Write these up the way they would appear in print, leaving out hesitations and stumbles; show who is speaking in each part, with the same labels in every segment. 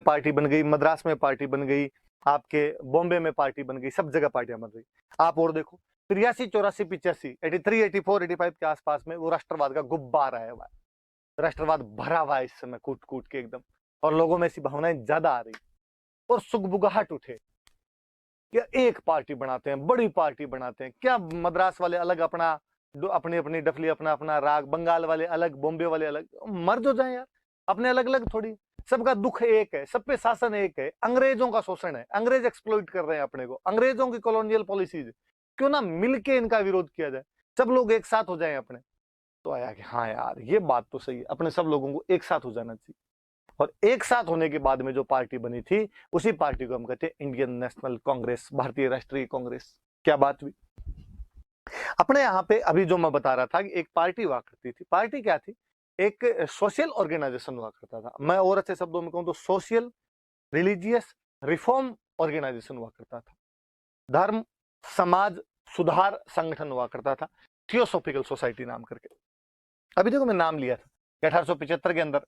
Speaker 1: Party बन गई, मद्रास में पार्टी बन गई, आपके बॉम्बे में पार्टी बन गई, सब जगह पार्टियां बन रही। आप और देखो 83, 84, 85, 83, 84, 85 के आसपास में वो राष्ट्रवाद का गुब्बारा है, राष्ट्रवाद भरा हुआ है इस समय कूट कूट के एकदम, और लोगों में ऐसी भावनाएं ज्यादा आ रही और सुगबुगाहट उठे कि एक पार्टी बनाते हैं, बड़ी पार्टी बनाते हैं। क्या मद्रास वाले अलग अपना अपनी अपनी डफली, अपना अपना राग, बंगाल वाले अलग, बॉम्बे वाले अलग, मर्ज हो जाए यार, अपने अलग अलग थोड़ी। सबका दुख एक है, सब पे शासन एक है, अंग्रेजों का शोषण है, अंग्रेज एक्सप्लॉइट कर रहे हैं अपने को, अंग्रेजों की कॉलोनियल पॉलिसीज। क्यों ना मिलके इनका विरोध किया जाए, सब लोग एक साथ हो जाए अपने। तो आया कि हाँ यार ये बात तो सही है, अपने सब लोगों को एक साथ हो जाना चाहिए। और एक साथ होने के बाद में जो पार्टी बनी थी, उसी पार्टी को हम कहते हैं इंडियन नेशनल कांग्रेस, भारतीय राष्ट्रीय कांग्रेस। क्या बात हुई अपने यहाँ पे। अभी जो मैं बता रहा था कि एक पार्टी हुआ करती थी, पार्टी क्या थी, एक सोशल ऑर्गेनाइजेशन हुआ करता था। मैं और अच्छे शब्दों में कहूं तो सोशल रिलीजियस रिफॉर्म ऑर्गेनाइजेशन हुआ करता था, धर्म समाज सुधार संगठन हुआ करता था, थियोसॉफिकल सोसाइटी नाम करके। अभी देखो मैं नाम लिया था, 1875 के अंदर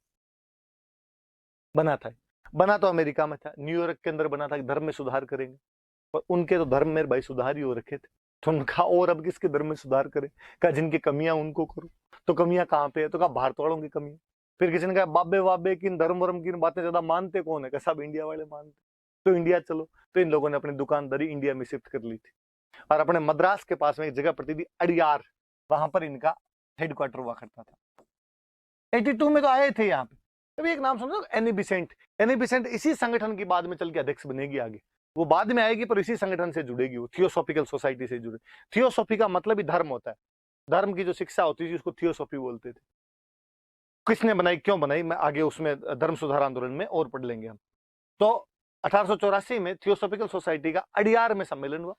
Speaker 1: बना था, बना तो अमेरिका में था, न्यूयॉर्क के अंदर बना था कि धर्म में सुधार करेंगे, और उनके तो धर्म में भाई सुधार ही हो रखे थे। तो उनका और अब किसके धर्म में सुधार करे, कहा जिनकी कमियां उनको करो। तो कमियां कहाँ पे है, तो कहा भारत वालों की कमी। फिर किसी ने कहा बाबे बाबे की धर्म वर्म की बातें ज्यादा मानते कौन है, कहा सब इंडिया वाले मानते। तो इंडिया चलो, तो इन लोगों ने अपनी दुकानदारी इंडिया में शिफ्ट कर ली थी, और अपने मद्रास के पास में एक जगह पड़ती थी अड़ियार, वहां पर इनका हेडक्वार्टर हुआ करता था। 82 में तो आए थे यहाँ पे। अभी एक नाम सुनो, एनी बिसेंट। एनी बिसेंट इसी संगठन की बाद में चल के अध्यक्ष बनेगी आगे, वो बाद में आएगी पर इसी संगठन से जुड़ेगी, वो थियोसॉफिकल सोसाइटी से जुड़े। थियोसॉफी का मतलब ही धर्म होता है, धर्म की जो शिक्षा होती थी उसको थियोसॉफी बोलते थे। किसने बनाई, क्यों बनाई, मैं आगे उसमें धर्म सुधार आंदोलन में और पढ़ लेंगे हम। तो 1884 में थियोसॉफिकल सोसाइटी का अड़ियार में सम्मेलन हुआ,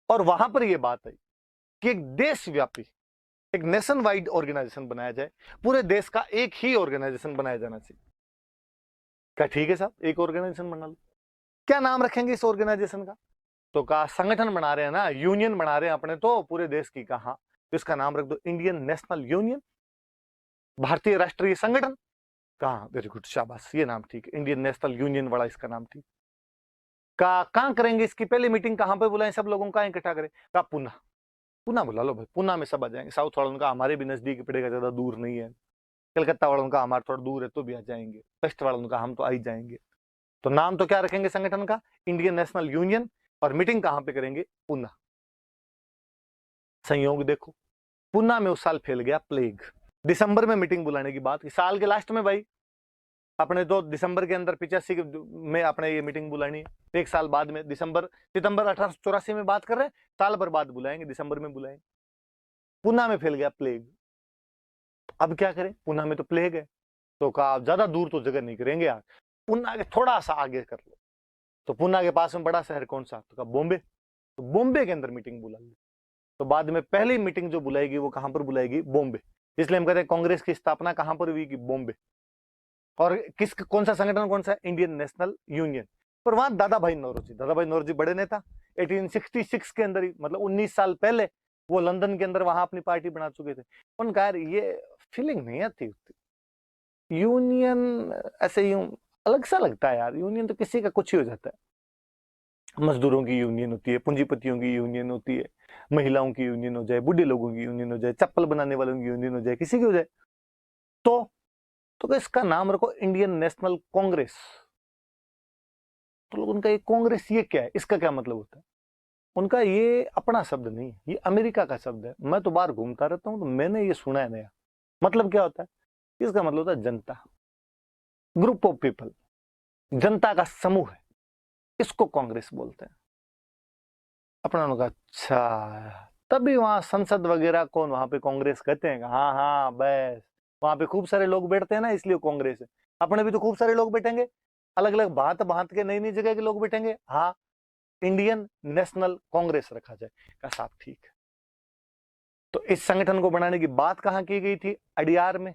Speaker 1: और वहां पर यह बात आई कि एक देशव्यापी, एक नेशन वाइड ऑर्गेनाइजेशन बनाया जाए, पूरे देश का एक ही ऑर्गेनाइजेशन बनाया जाना चाहिए। क्या ठीक है साहब, एक ऑर्गेनाइजेशन बना लो, क्या नाम रखेंगे इस ऑर्गेनाइजेशन का। तो कहा संगठन बना रहे हैं ना, यूनियन बना रहे हैं अपने तो पूरे देश की, कहा तो इसका नाम रख दो इंडियन नेशनल यूनियन, भारतीय राष्ट्रीय संगठन। कहा वेरी गुड, शाबाश, ये नाम ठीक है, इंडियन नेशनल यूनियन वाला इसका नाम ठीक। कहाँ करेंगे इसकी पहली मीटिंग, कहां पे बुलाएं सब लोगों का इकट्ठा करें। कहा पुणे, पुणे बुला लो भाई, पुणे में सब आ जाएंगे। साउथ वालों का हमारे भी नजदीक पड़ेगा, ज्यादा दूर नहीं है। कलकत्ता वालों का हमारा थोड़ा दूर है तो भी आ जाएंगे, वेस्ट वालों का हम तो आ ही जाएंगे। तो नाम तो क्या रखेंगे संगठन का, इंडियन नेशनल यूनियन, और मीटिंग कहां पे करेंगे, पुणे। संयोग देखो, पुणे में उस साल फैल गया प्लेग। दिसंबर में मीटिंग बुलाने की बात, साल के लास्ट में भाई, अपने तो दिसंबर के अंदर 85 में अपने ये मीटिंग बुलानी है, एक साल बाद में, दिसंबर सितंबर 1884 में बात कर रहे हैं, साल भर बाद बुलाएंगे, दिसंबर में बुलाएंगे। पुणे में फैल गया प्लेग। अब क्या करें, पुणे में तो प्लेग है, तो कहा ज्यादा दूर तो जगह नहीं करेंगे यार, पुणे के थोड़ा सा आगे कर लो। तो पुणे के पास में बड़ा शहर कौन सा, तो कहा बॉम्बे। तो बॉम्बे के अंदर मीटिंग बुला ली। तो बाद में पहली मीटिंग जो बुलाएगी वो कहां पर बुलाएगी, बॉम्बे। इसलिए हम कहते हैं कांग्रेस की स्थापना कहां पर हुई, बॉम्बे। और किस कौन सा संगठन कौन सा, इंडियन नेशनल यूनियन। पर वहां दादा भाई नौरोजी, दादा भाई नौरोजी बड़े नेता, 1866 के अंदर ही, मतलब 19 साल पहले वो लंदन के अंदर वहां अपनी पार्टी बना चुके थे। उनका यार ये फीलिंग नहीं आती, यूनियन ऐसे यूं अलग सा लगता है यार, यूनियन तो किसी का कुछ ही हो जाता है। मजदूरों की यूनियन होती है, पूंजीपतियों की यूनियन होती है, महिलाओं की यूनियन हो जाए, बूढ़े लोगों की यूनियन हो जाए, चप्पल बनाने वालों की यूनियन हो जाए, किसी की हो जाए, तो इसका नाम रखो इंडियन नेशनल कांग्रेस। तो लोग उनका ये कांग्रेस ये क्या है, इसका क्या मतलब होता है, उनका ये अपना शब्द नहीं है, ये अमेरिका का शब्द है। मैं तो बाहर घूमता रहता हूं तो मैंने ये सुना है नया। मतलब क्या होता है, इसका मतलब होता है जनता, ग्रुप ऑफ पीपल, जनता का समूह है, इसको कांग्रेस बोलते हैं। अपना उनका अच्छा, तभी वहां संसद वगैरह कौन, वहां पे कांग्रेस कहते हैं, हाँ हाँ बस वहां पे खूब सारे लोग बैठते हैं ना, इसलिए कांग्रेस है। अपने भी तो खूब सारे लोग बैठेंगे, अलग अलग भांत भांत के, नई नई जगह के लोग बैठेंगे, हाँ इंडियन नेशनल कांग्रेस रखा जाए। का साहब ठीक है। तो इस संगठन को बनाने की बात कहां की गई थी, अडियार में।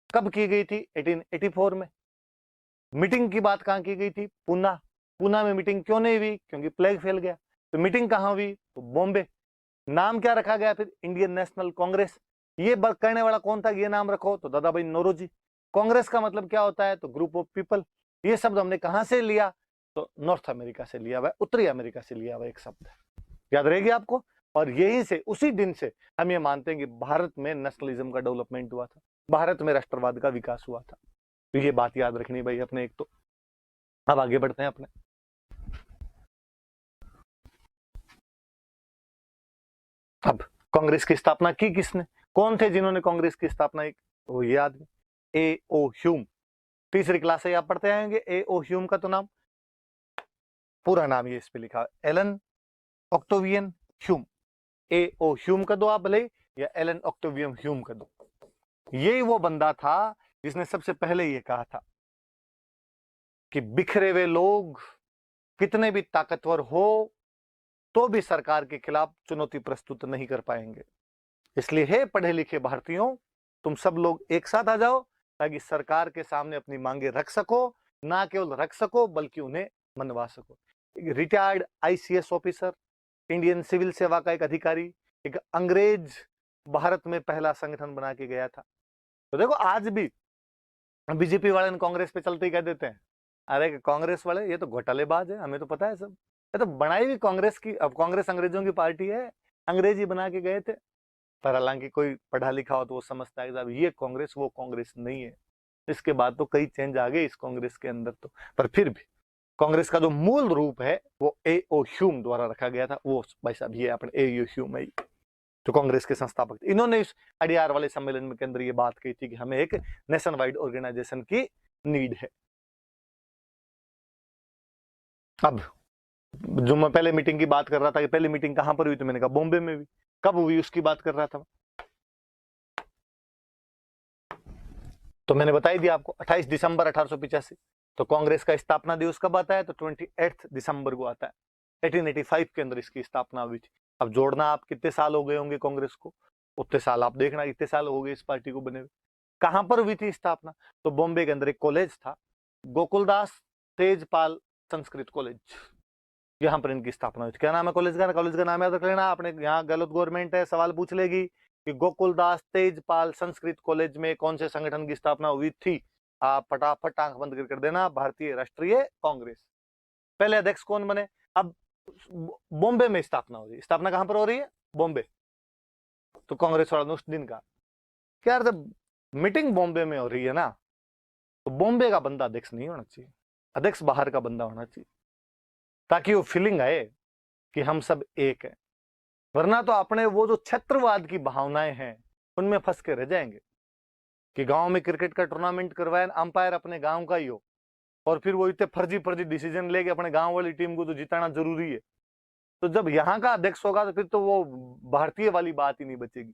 Speaker 1: कब की गई थी, 1884 में। मीटिंग की बात कहां की गई थी, पुणे। पुणे में मीटिंग क्यों नहीं हुई, क्योंकि प्लेग फैल गया। तो मीटिंग कहां हुई, तो बॉम्बे। नाम क्या रखा गया फिर, इंडियन नेशनल कांग्रेस। ये करने वाला कौन था, ये नाम रखो, तो दादा भाई नौरोजी। कांग्रेस का मतलब क्या होता है? तो ग्रुप ऑफ पीपल। ये शब्द हमने कहां से लिया? तो नॉर्थ अमेरिका से लिया हुआ है, उत्तरी अमेरिका से लिया हुआ एक शब्द है, याद रहेगी आपको। और यहीं से, उसी दिन से हम ये मानते हैं कि भारत में नेशनलिज्म का डेवलपमेंट हुआ था, भारत में राष्ट्रवाद का विकास हुआ था। तो ये बात याद रखनी भाई अपने एक तो। अब आगे बढ़ते हैं अपने। अब कांग्रेस की स्थापना की किसने? कौन थे जिन्होंने कांग्रेस की स्थापना की? वो ये आदमी, ए ओ ह्यूम। तीसरी क्लास से आप पढ़ते आएंगे। ए ओ ह्यूम का तो नाम, पूरा नाम ये इस पे लिखा है, एलन ऑक्टेवियन ह्यूम। ए ओ ह्यूम का दो आप भले, या एलन ऑक्टेवियन ह्यूम का दो। यही वो बंदा था जिसने सबसे पहले ये कहा था कि बिखरे हुए लोग कितने भी ताकतवर हो तो भी सरकार के खिलाफ चुनौती प्रस्तुत नहीं कर पाएंगे। इसलिए हे पढ़े लिखे भारतीयों, तुम सब लोग एक साथ आ जाओ ताकि सरकार के सामने अपनी मांगे रख सको, ना केवल रख सको बल्कि उन्हें मनवा सको। Retired ICS officer, Indian civil सेवा का एक अधिकारी, एक अंग्रेज भारत में पहला संगठन बना के गया था। तो देखो आज भी बीजेपी वाले कांग्रेस पे चलते ही कह देते हैं, अरे कांग्रेस वाले ये तो घोटालेबाज है, हमें तो पता है सब, ये तो बनाई भी कांग्रेस की। अब कांग्रेस अंग्रेजों की पार्टी है, अंग्रेज ही बना के गए थे। पर हालांकि कोई पढ़ा लिखा हो तो वो समझता है कि ये कांग्रेस वो कांग्रेस नहीं है। इसके बाद तो कई चेंज आ गए इस कांग्रेस के अंदर तो, पर फिर भी कांग्रेस का जो मूल रूप है वो ए ओ ह्यूम द्वारा रखा गया था। वो भाई साहब ये अपने ए ओ ह्यूम है जो कांग्रेस के संस्थापक थे। इन्होंने इस अडियार वाले सम्मेलन में के अंदर ये बात कही थी कि हमें एक नेशन वाइड ऑर्गेनाइजेशन की नीड है। अब जो मैं पहले मीटिंग की बात कर रहा था कि पहली मीटिंग कहां पर हुई, तो मैंने कहा बॉम्बे में हुई। कब हुई उसकी बात कर रहा था, तो मैंने बताई दिया आपको 28 दिसंबर 1885। तो कांग्रेस का स्थापना दिवस कब आता है? तो 28 दिसंबर को आता है। 1885 के अंदर इसकी स्थापना हुई थी। अब जोड़ना आप कितने साल हो गए होंगे कांग्रेस को, उतने साल आप देखना कितने साल हो गए इस पार्टी को बने हुए। कहां पर हुई थी स्थापना? तो बॉम्बे के अंदर एक कॉलेज था, गोकुलदास तेजपाल संस्कृत कॉलेज, यहाँ पर इनकी स्थापना हुई थी। क्या नाम है कॉलेज का? कॉलेज का नाम याद रख लेना आपने, यहाँ गलत गवर्नमेंट है सवाल पूछ लेगी कि गोकुलदास तेजपाल संस्कृत कॉलेज में कौन से संगठन की स्थापना हुई थी। आप फटाफट आंख बंद कर देना, भारतीय राष्ट्रीय कांग्रेस। पहले अध्यक्ष कौन बने? अब बॉम्बे में स्थापना हो रही है। स्थापना कहां पर हो रही है? बॉम्बे। तो कांग्रेस वाला उस दिन का क्या, जब मीटिंग बॉम्बे में हो रही है ना, तो बॉम्बे का बंदा अध्यक्ष नहीं होना चाहिए, अध्यक्ष बाहर का बंदा होना चाहिए, ताकि वो फीलिंग आए कि हम सब एक है। वरना तो अपने वो जो क्षेत्रवाद की भावनाएं हैं उनमें फंस के रह जाएंगे कि गांव में क्रिकेट का टूर्नामेंट करवाए, अंपायर अपने गांव का ही हो, और फिर वो इतने फर्जी फर्जी डिसीजन लेके अपने गांव वाली टीम को तो जिताना जरूरी है। तो जब यहाँ का अध्यक्ष होगा तो फिर तो वो भारतीय वाली बात ही नहीं बचेगी।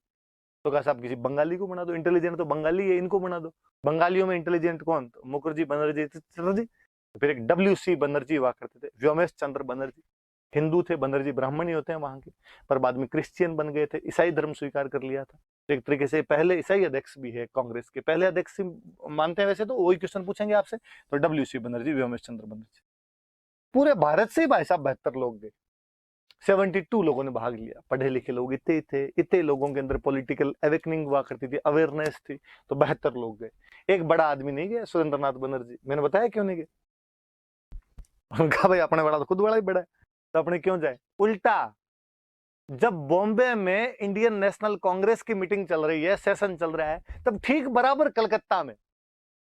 Speaker 1: तो कहा साहब किसी बंगाली को बना दो, इंटेलिजेंट तो बंगाली है, इनको बना दो। बंगालियों में इंटेलिजेंट कौन? तो मुखर्जी बनर्जी चटर्जी। फिर एक WC बनर्जी हुआ करते थे, व्योमेश चंद्र बनर्जी। हिंदू थे, बनर्जी ब्राह्मण ही होते हैं वहां के, पर बाद में क्रिश्चियन बन गए थे, ईसाई धर्म स्वीकार कर लिया था। तो एक तरीके से पहले ईसाई अध्यक्ष भी है कांग्रेस के, पहले अध्यक्ष मानते हैं वैसे तो। वही क्वेश्चन पूछेंगे आपसे, तो WC बनर्जी, व्योमेश चंद्र बनर्जी। पूरे भारत से भाई साहब 72 लोग गए, 72 लोगों ने भाग लिया। पढ़े लिखे लोग इतने थे, इतने लोगों के अंदर पॉलिटिकल अवेकनिंग हुआ करती थी, अवेयरनेस थी, तो 72 लोग गए। एक बड़ा आदमी नहीं गया, सुरेंद्रनाथ बनर्जी। मैंने बताया क्यों नहीं गए? उनका भाई अपने बड़ा तो खुद बड़ा ही बड़ा है, तो अपने क्यों जाए? उल्टा जब बॉम्बे में इंडियन नेशनल कांग्रेस की मीटिंग चल रही है, सेशन चल रहा है, तब ठीक बराबर कलकत्ता में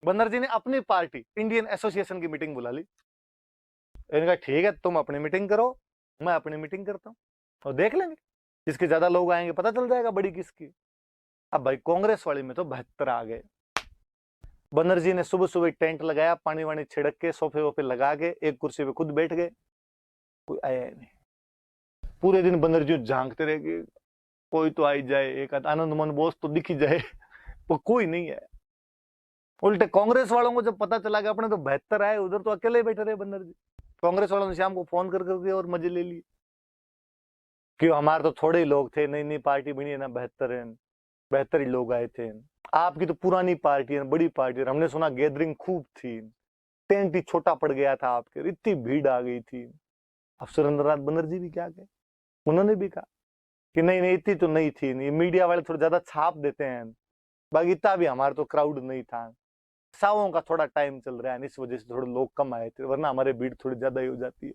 Speaker 1: बनर्जी ने अपनी पार्टी इंडियन एसोसिएशन की मीटिंग बुला ली। इनका ठीक है, तुम अपनी मीटिंग करो, मैं अपनी मीटिंग करता हूँ, और देख लेंगे जिसके ज्यादा लोग आएंगे पता चल जाएगा बड़ी किसकी। अब भाई कांग्रेस वाली में तो 72 आ गए। बनर्जी ने सुबह सुबह टेंट लगाया, पानी वानी छिड़क के, सोफे वोफे लगा के, एक कुर्सी पे खुद बैठ गए, कोई आया नहीं। पूरे दिन बनर्जी झांकते रहे कि कोई तो आई जाए, एक आनंद मन बोस तो दिखी जाए, वो कोई नहीं है। उल्टे कांग्रेस वालों को जब पता चला कि अपने तो 72 आए, उधर तो अकेले बैठे रहे बनर्जी। कांग्रेस वालों ने शाम को फोन कर करके और मजे ले लिए कि हमारे तो थोड़े ही लोग थे, नई नई पार्टी बनी है ना, 72 है, 72 ही लोग आए थे। आपकी तो पुरानी पार्टी है, बड़ी पार्टी है, हमने सुना गैदरिंग खूब थी, टेंट ही छोटा पड़ गया था आपके, इतनी भीड़ आ गई थी। अब सुरेंद्रनाथ बनर्जी भी क्या कहे, उन्होंने भी कहा कि नहीं नहीं इतनी तो नहीं थी, नहीं मीडिया वाले थोड़ा ज्यादा छाप देते हैं, बाकी इतना भी हमारा तो क्राउड नहीं था। सावों का थोड़ा टाइम चल रहा है, इस वजह से थोड़े लोग कम आए थे, वरना हमारे भीड़ थोड़ी ज्यादा ही हो जाती है।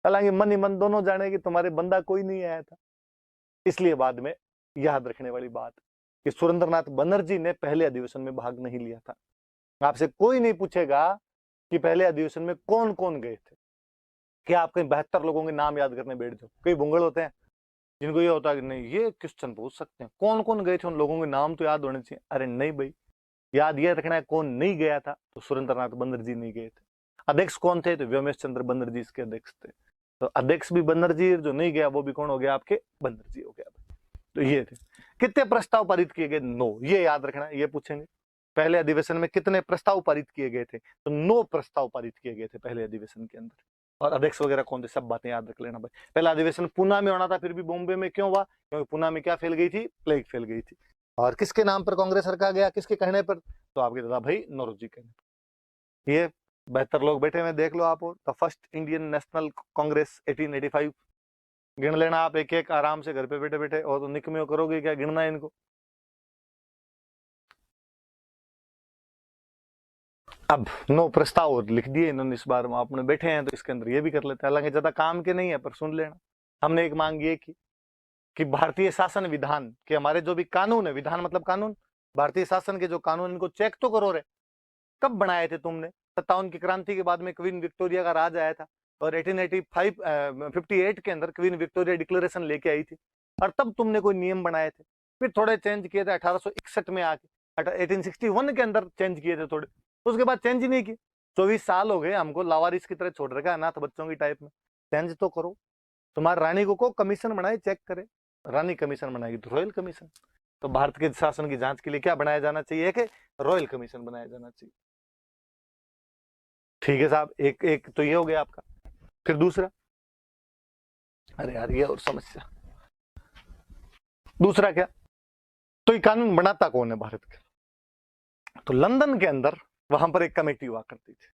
Speaker 1: हालांकि मन ही मन दोनों जाने कि तुम्हारे बंदा कोई नहीं आया था। इसलिए बाद में याद रखने वाली बात कि सुरेंद्रनाथ बनर्जी ने पहले अधिवेशन में भाग नहीं लिया था। आपसे कोई नहीं पूछेगा कि पहले अधिवेशन में कौन कौन गए थे, कि आप कहीं 72 लोगों के नाम याद करने बैठ जाओ। कई भुंगड़ होते हैं जिनको ये होता है कि नहीं ये क्वेश्चन पूछ सकते हैं, कौन कौन गए थे, उन लोगों के नाम तो याद होने चाहिए। अरे नहीं भाई, याद ये रखना है कौन नहीं गया था, तो सुरेंद्रनाथ बनर्जी नहीं गए थे। अध्यक्ष कौन थे, तो व्योमेश चंद्र बनर्जी इसके अध्यक्ष थे। तो अध्यक्ष भी बनर्जी, जो नहीं गया वो भी कौन हो गया, आपके बनर्जी हो गया। तो ये थे। कितने प्रस्ताव पारित किए गए, 9, ये याद रखना, ये पूछेंगे पहले अधिवेशन में कितने प्रस्ताव पारित किए गए थे, तो 9 प्रस्ताव पारित किए गए थे पहले अधिवेशन के अंदर। और अध्यक्ष वगैरह कौन थे, सब बातें याद रख लेना भाई। पहला अधिवेशन पुणे में होना था, फिर भी बॉम्बे में क्यों हुआ, क्योंकि पुणे में क्या फैल गई थी, प्लेग फैल गई थी। और किसके नाम पर कांग्रेस रखा गया, किसके कहने पर, तो आपके दादा भाई नौरोजी कहने पर। ये 72 लोग बैठे हुए देख लो आप। और the first Indian national Congress 1885 गिन लेना आप एक एक आराम से घर पे बैठे बैठे। और तो निकम्यों करोगे क्या गिनना है इनको। अब 9 प्रस्ताव और लिख दिए इन्होंने इस बार में, आपने बैठे हैं तो इसके अंदर ये भी कर लेते हैं। हालांकि ज्यादा काम के नहीं है, पर सुन लेना। हमने एक मांग ये की कि भारतीय शासन विधान के हमारे जो भी कानून है, विधान मतलब कानून, भारतीय शासन के जो कानून, इनको चेक तो करो रे। कब बनाए थे तुमने, 57 की क्रांति के बाद में क्वीन विक्टोरिया का राज आया था, और 1858 के अंदर क्वीन विक्टोरिया डिक्लेरेशन लेके आई थी, और तब तुमने कोई नियम बनाए थे। फिर थोड़े चेंज किए थे 1861 में आके, 1861 के अंदर चेंज किए थे थोड़े, उसके बाद चेंज ही नहीं किए। 24 साल हो गए हमको लावारिस की तरह छोड़ रखा है, अनाथ बच्चों की टाइप में। चेंज तो करो। तुम्हारी रानी को कमीशन बनाए, चेक करे। रानी कमीशन बनाएगी तो रॉयल कमीशन। तो भारत के शासन की जांच के लिए क्या बनाया जाना चाहिए, कि रॉयल कमीशन बनाया जाना चाहिए। ठीक है साहब, एक एक तो ये हो गया आपका। फिर दूसरा, अरे यार ये और समस्या, दूसरा क्या, तो ये कानून बनाता कौन है भारत के। तो लंदन के अंदर वहां पर एक कमेटी हुआ करती थी।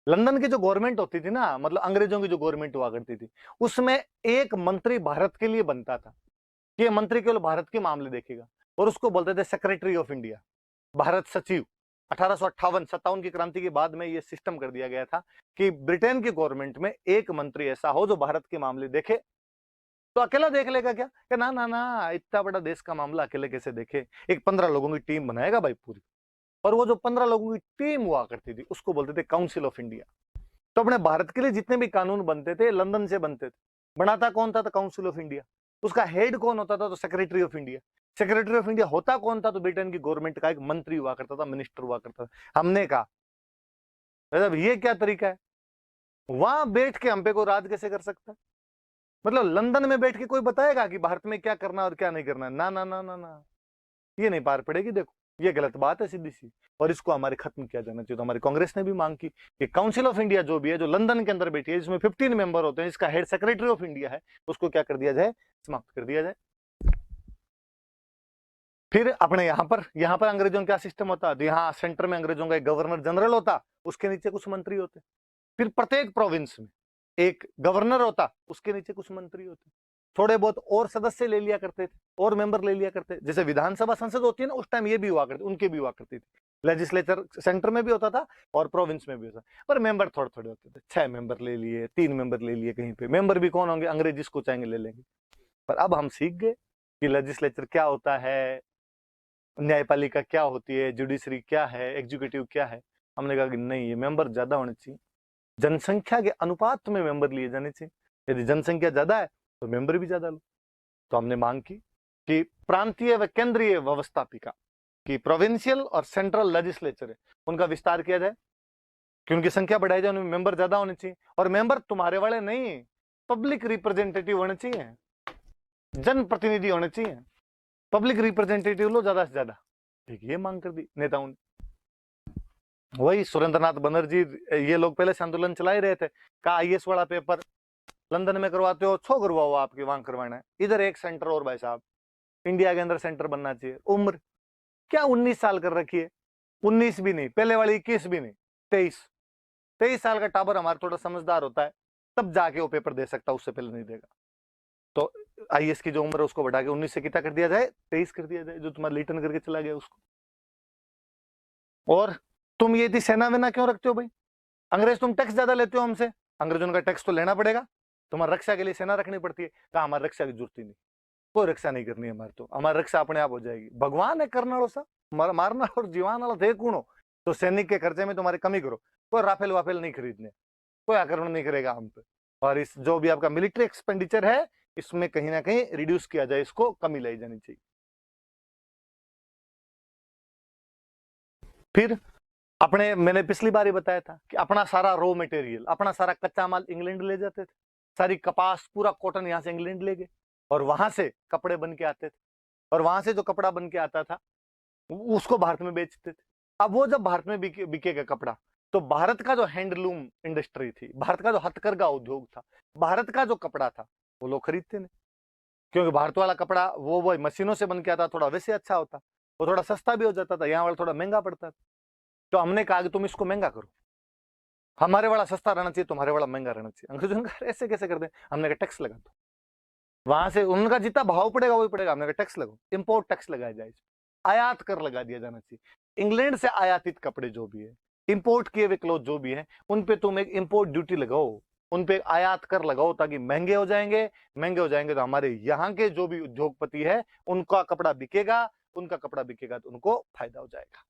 Speaker 1: लंदन की जो गवर्नमेंट होती थी ना, मतलब अंग्रेजों की जो गवर्नमेंट हुआ करती थी, उसमें एक मंत्री भारत के लिए बनता था, कि मंत्री केवल भारत के मामले देखेगा, और उसको बोलते थे सेक्रेटरी ऑफ इंडिया, भारत सचिव। 1858-57 की क्रांति के बाद में ये सिस्टम कर दिया गया था कि ब्रिटेन की गवर्नमेंट में एक मंत्री ऐसा हो जो भारत के मामले देखे। तो अकेला देख लेगा क्या, कि ना ना ना, इतना बड़ा देश का मामला अकेले कैसे देखे, एक 15 लोगों की टीम बनाएगा भाई पूरी। और वो जो 15 लोगों की टीम हुआ करती थी, उसको बोलते थे काउंसिल ऑफ इंडिया। तो अपने भारत के लिए जितने भी कानून बनते थे, लंदन से बनते थे। बनाता कौन था, तो काउंसिल ऑफ इंडिया। उसका हेड कौन होता था, तो secretary of India. Secretary of India होता कौन था, तो ब्रिटेन की गवर्नमेंट का एक मंत्री हुआ करता था, मिनिस्टर हुआ करता था। हमने कहा मतलब ये क्या तरीका है, वहां बैठ के हम पे को राज कैसे कर सकता है। मतलब लंदन में बैठ के कोई बताएगा कि भारत में क्या करना और क्या नहीं करना, ना ना ना ना ना, ये नहीं पार पड़ेगी। देखो ये गलत बात है सीधी सी, और इसको हमारे खत्म किया जाना चाहिए। तो हमारी कांग्रेस ने भी मांग की कि काउंसिल ऑफ इंडिया जो भी है, जो लंदन के अंदर बैठी है, जिसमें 15 मेंबर होते हैं, जिसका हेड सेक्रेटरी ऑफ इंडिया है, उसको क्या कर दिया जाए, समाप्त कर दिया जाए। फिर अपने यहाँ पर अंग्रेजों का क्या सिस्टम होता है, तो यहाँ सेंटर में अंग्रेजों का एक गवर्नर जनरल होता, उसके नीचे कुछ मंत्री होते। फिर प्रत्येक प्रोविंस में एक गवर्नर होता, उसके नीचे कुछ मंत्री होते। थोड़े बहुत और सदस्य ले लिया करते थे, और मेंबर ले लिया करते, जैसे विधानसभा संसद होती है ना, उस टाइम ये भी हुआ करती, उनके भी हुआ करती थी। लेजिस्लेचर सेंटर में भी होता था और प्रोविंस में भी होता, पर मेंबर थोड़े थोड़े होते थे। 6 मेंबर ले लिए, 3 मेंबर ले लिए, कहीं पे मेंबर भी कौन होंगे, अंग्रेज जिसको चाहेंगे ले लेंगे। पर अब हम सीख गए कि लेजिस्लेचर क्या होता है, न्यायपालिका क्या होती है, जुडिशरी क्या है, एग्जीक्यूटिव क्या है। हमने कहा कि नहीं, ये मेंबर ज्यादा होने चाहिए, जनसंख्या के अनुपात में मेंबर लिए जाने चाहिए। यदि जनसंख्या ज्यादा है तो मेंबर भी ज्यादा लो। तो हमने मांग की कि प्रांतीय व केंद्रीय व्यवस्थापिका की प्रोविंशियल और सेंट्रल लेजिस्लेचर है, उनका विस्तार किया जाए, कि उनकी संख्या बढ़ाई जाए, उनमें मेंबर ज्यादा होने चाहिए। और मेंबर तुम्हारे वाले नहीं, पब्लिक रिप्रेजेंटेटिव होने चाहिए, जनप्रतिनिधि होने चाहिए। पब्लिक रिप्रेजेंटेटिव लो ज्यादा से ज्यादा। ठीक, ये मांग कर दी नेताओं ने। वही सुरेंद्रनाथ बनर्जी, ये लोग पहले से आंदोलन चला ही रहे थे, कहा आईएएस वाला पेपर लंदन में करवाते हो, छो करवाओ, आपके वहां करवाना है। इधर एक सेंटर और भाई साहब, इंडिया के अंदर सेंटर बनना चाहिए। उम्र क्या 19 साल कर रखी है, 19 भी नहीं, पहले वाली 21 भी नहीं, 23 साल का टाबर हमारा थोड़ा समझदार होता है, तब जाके वो पेपर दे सकता, उससे पहले नहीं देगा। तो आईएएस की जो उम्र है उसको बढ़ा के 19 से कितना कर दिया जाए, 23 कर दिया जाए, जो तुम्हारा रिटर्न करके चला गया उसको। और तुम ये इतनी सेना वेना क्यों रखते हो भाई? अंग्रेज तुम टैक्स ज्यादा लेते हो हमसे, अंग्रेजों का टैक्स तो लेना पड़ेगा, तुम्हारी रक्षा के लिए सेना रखनी पड़ती है। कहा हमारी रक्षा की जरूरत ही नहीं, कोई रक्षा नहीं करनी है हमारी, तो हमारी रक्षा अपने आप हो जाएगी। भगवान है करना वाला सा, मारना और जीवान वाला थे कौन हो? तो सैनिक के खर्चे में तुम्हारी कमी करो, कोई राफेल वाफेल नहीं खरीदने, कोई आक्रमण नहीं करेगा हम पे। और इस जो भी आपका मिलिट्री एक्सपेंडिचर है इसमें कहीं ना कहीं रिड्यूस किया जाए, इसको कमी लाई जानी चाहिए। फिर अपने, मैंने पिछली बार ही बताया था कि अपना सारा रॉ मटेरियल, अपना सारा कच्चा माल इंग्लैंड ले जाते थे, सारी कपास पूरा कॉटन यहां से इंग्लैंड ले गए और वहां से कपड़े बन के आते थे, और वहां से जो कपड़ा बन के आता था उसको भारत में बेचते थे। अब वो जब भारत में बिकेगा कपड़ा, तो भारत का जो हैंडलूम इंडस्ट्री थी, भारत का जो हथकरघा उद्योग था, भारत का जो कपड़ा था, वो लोग खरीदते नहीं, क्योंकि भारत वाला कपड़ा वो मशीनों से बन के आता, थोड़ा वैसे अच्छा होता, वो थोड़ा सस्ता भी हो जाता था, यहाँ वाला थोड़ा महंगा पड़ता था। तो हमने कहा कि तुम इसको महंगा करो, हमारे वाला सस्ता रहना चाहिए, तुम्हारे वाला महंगा रहना चाहिए। अंग्रेजों ने कहा ऐसे कैसे कर दे? हमने कहा टैक्स लगा दो, वहां से उनका जितना भाव पड़ेगा वही पड़ेगा। हमने कहा टैक्स लगाओ, इंपोर्ट टैक्स लगाया जाए, आयात कर लगा दिया जाना चाहिए। इंग्लैंड से आयातित कपड़े जो भी है, इंपोर्ट किए हुए क्लोथ जो भी है, उन पे तुम एक इंपोर्ट ड्यूटी लगाओ, उन पे आयात कर लगाओ, ताकि महंगे हो जाएंगे। महंगे हो जाएंगे तो हमारे यहाँ के जो भी उद्योगपति है उनका कपड़ा बिकेगा, उनका कपड़ा बिकेगा तो उनको फायदा हो जाएगा।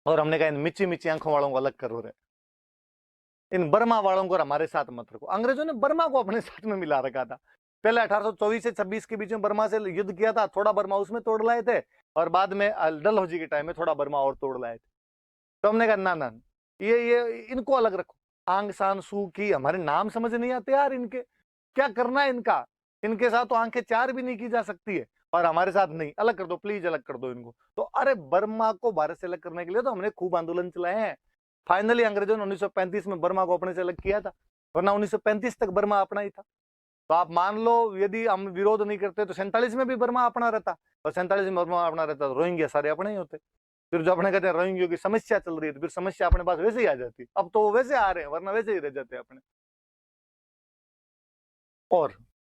Speaker 1: और हमने कहा इन मिची मिची आंखों वालों को अलग करो रे, इन बर्मा वालों को हमारे साथ मत रखो। अंग्रेजों ने बर्मा को अपने साथ में मिला रखा था। पहले 1824 से 26 के बीच में बर्मा से युद्ध किया था, थोड़ा बर्मा उसमें तोड़ लाए थे, और बाद में डलहौजी के टाइम में थोड़ा बर्मा और तोड़ लाए थे। तो हमने कहा ना ना, ये इनको अलग रखो। आंग सान सू की, हमारे नाम समझ नहीं आते यार इनके, क्या करना है इनका? इनके साथ तो आंखें चार भी नहीं की जा सकती है, और हमारे साथ नहीं, अलग कर दो प्लीज, अलग कर दो इनको। तो अरे बर्मा को भारत से अलग करने के लिए तो हमने खूब आंदोलन चलाए हैं। फाइनली अंग्रेजों ने 1935 में बर्मा को अपने से अलग किया था, वरना 1935 तक बर्मा अपना ही था। तो आप मान लो यदि हम विरोध नहीं करते तो 47 में भी बर्मा अपना रहता, और 47 में बर्मा अपना रहता तो रोहिंग्या सारे अपने ही होते। फिर जो अपने कहते हैं रोहिंग्या की समस्या चल रही है, तो फिर समस्या अपने पास वैसे ही आ जाती। अब तो वो वैसे आ रहे हैं, वरना वैसे ही रह जाते अपने।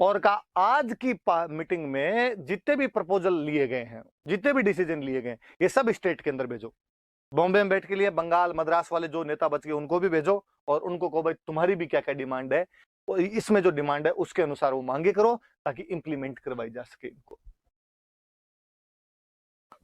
Speaker 1: और का आज की मीटिंग में जितने भी प्रपोजल लिए गए हैं, जितने भी डिसीजन लिए गए, ये सब स्टेट के अंदर भेजो। बॉम्बे में बैठ के लिए बंगाल मद्रास वाले जो नेता बच गए उनको भी भेजो, और उनको कहो भाई तुम्हारी भी क्या क्या डिमांड है, और इसमें जो डिमांड है उसके अनुसार वो मांगे करो, ताकि इंप्लीमेंट करवाई जा सके इनको।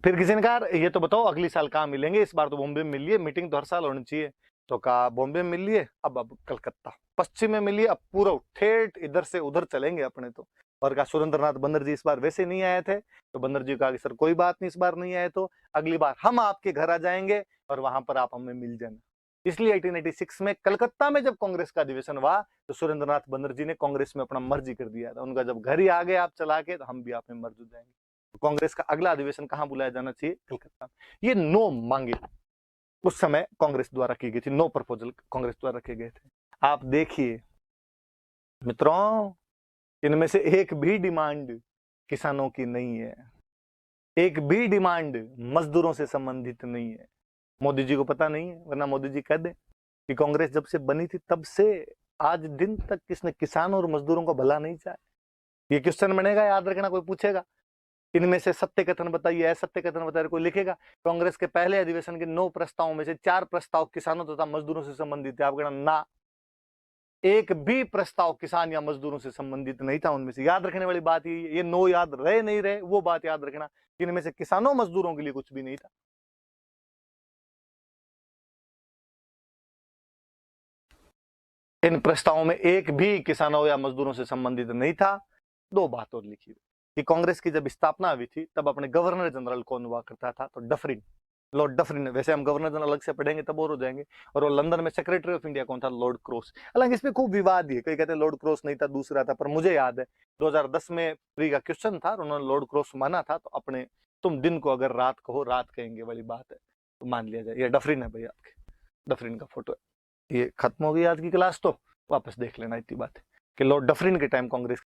Speaker 1: फिर किसी ने कहा ये तो बताओ अगली साल कहाँ मिलेंगे, इस बार तो बॉम्बे में मिल लिए, मीटिंग तो हर साल होनी चाहिए। तो कहा बॉम्बे में मिल लिए, अब कलकत्ता पश्चिम में मिलिए, अब पूरा ठेठ इधर से उधर चलेंगे अपने तो। और कहा सुरेंद्रनाथ बनर्जी इस बार वैसे नहीं आए थे, तो बनर्जी कहा कि सर कोई बात नहीं, इस बार नहीं आए तो अगली बार हम आपके घर आ जाएंगे और वहां पर आप हमें मिल जाना। इसलिए 1886 में कलकत्ता में जब कांग्रेस का अधिवेशन हुआ, तो सुरेंद्रनाथ बनर्जी ने कांग्रेस में अपना मर्जी कर दिया था। उनका जब घर ही आ गए आप चला के, तो हम भी आप में मर्ज हो जाएंगे। तो कांग्रेस का अगला अधिवेशन कहां बुलाया जाना चाहिए? कलकत्ता। ये 9 मांगे उस समय कांग्रेस द्वारा की गई थी, 9 प्रपोजल कांग्रेस द्वारा रखे गए थे। आप देखिए मित्रों, इनमें से एक भी डिमांड किसानों की नहीं है, एक भी डिमांड मजदूरों से संबंधित नहीं है। मोदी जी को पता नहीं है, वरना मोदी जी कह दे कि कांग्रेस जब से बनी थी तब से आज दिन तक किसने किसानों और मजदूरों को भला नहीं चाहे। ये क्वेश्चन बनेगा, याद रखना, कोई पूछेगा इनमें से सत्य कथन बताइए, असत्य कथन बताइए, कोई लिखेगा कांग्रेस के पहले अधिवेशन के 9 प्रस्तावों में से 4 प्रस्ताव किसानों तथा मजदूरों से संबंधित है। आप कहना ना, एक भी प्रस्ताव किसान या मजदूरों से संबंधित नहीं था उनमें से। याद रखने वाली बात ये 9 याद रहे नहीं रहे वो बात याद रखना, इनमें से किसानों मजदूरों के लिए कुछ भी नहीं था। इन प्रस्तावों में एक भी किसानों या मजदूरों से संबंधित नहीं था। 2 बात और लिखी कि कांग्रेस की जब स्थापना हुई थी तब अपने गवर्नर जनरल कौन हुआ करता था? तो डफरिन, लॉर्ड डफरिन। वैसे हम गवर्नर जनरल अलग से पढ़ेंगे तब और हो जाएंगे। और वो लंदन में सेक्रेटरी ऑफ इंडिया कौन था? Lord cross. हालांकि इसमें खूब विवाद है, कई कहते हैं लॉर्ड क्रॉस नहीं था, दूसरा था, पर मुझे याद है 2010 में प्री का क्वेश्चन था, उन्होंने लॉर्ड क्रॉस माना था। तो अपने तुम दिन को अगर रात कहो रात कहेंगे वाली बात है, तो मान लिया जाए। ये डफरिन है भाई, आपके डफरिन का फोटो है। ये खत्म हो गई आज की क्लास, तो वापस देख लेना। इतनी बात है कि लॉर्ड डफरिन के टाइम कांग्रेस